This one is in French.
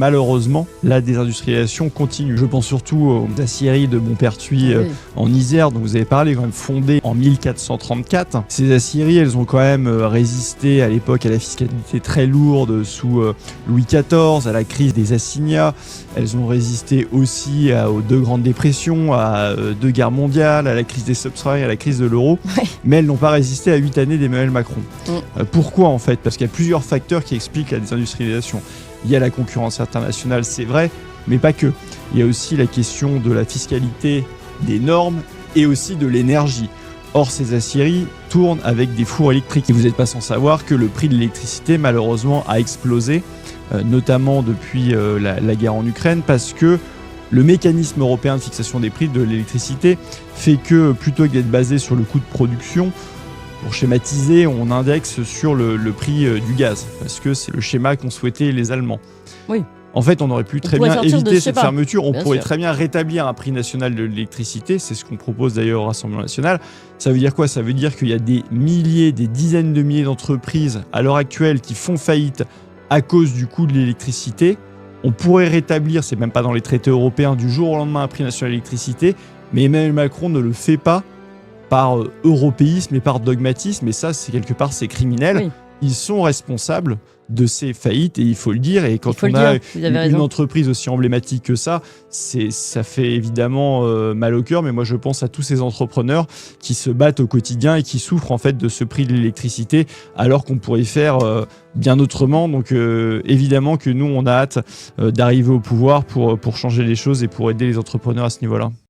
Malheureusement, la désindustrialisation continue. Je pense surtout aux aciéries de Montpertuis en Isère, dont vous avez parlé, quand même fondées en 1434. Ces aciéries, elles ont quand même résisté à l'époque à la fiscalité très lourde sous Louis XIV, à la crise des assignats. Elles ont résisté aussi aux deux grandes dépressions, à deux guerres mondiales, à la crise des subprimes, à la crise de l'euro. Ouais. Mais elles n'ont pas résisté à 8 années d'Emmanuel Macron. Pourquoi en fait? Parce qu'il y a plusieurs facteurs qui expliquent la désindustrialisation. Il y a la concurrence internationale, c'est vrai, mais pas que. Il y a aussi la question de la fiscalité, des normes et aussi de l'énergie. Or, ces aciéries tournent avec des fours électriques. Et vous n'êtes pas sans savoir que le prix de l'électricité, malheureusement, a explosé, notamment depuis la guerre en Ukraine, parce que le mécanisme européen de fixation des prix de l'électricité fait que, plutôt que d'être basé sur le coût de production, pour schématiser, on indexe sur le prix du gaz, parce que c'est le schéma qu'ont souhaité les Allemands. Oui. En fait, on aurait pu très bien éviter cette fermeture. On pourrait sûr. très bien rétablir un prix national de l'électricité. C'est ce qu'on propose d'ailleurs au Rassemblement national. Ça veut dire quoi? Ça veut dire qu'il y a des milliers, des dizaines de milliers d'entreprises à l'heure actuelle qui font faillite à cause du coût de l'électricité. On pourrait rétablir, c'est même pas dans les traités européens, du jour au lendemain un prix national de l'électricité. Mais Emmanuel Macron ne le fait pas par européisme et par dogmatisme, et ça, c'est quelque part, c'est criminel. Oui. Ils sont responsables de ces faillites, et il faut le dire. Et quand on a une entreprise aussi emblématique que ça fait évidemment mal au cœur. Mais moi, je pense à tous ces entrepreneurs qui se battent au quotidien et qui souffrent en fait de ce prix de l'électricité, alors qu'on pourrait faire bien autrement. Donc évidemment que nous, on a hâte d'arriver au pouvoir pour changer les choses et pour aider les entrepreneurs à ce niveau-là.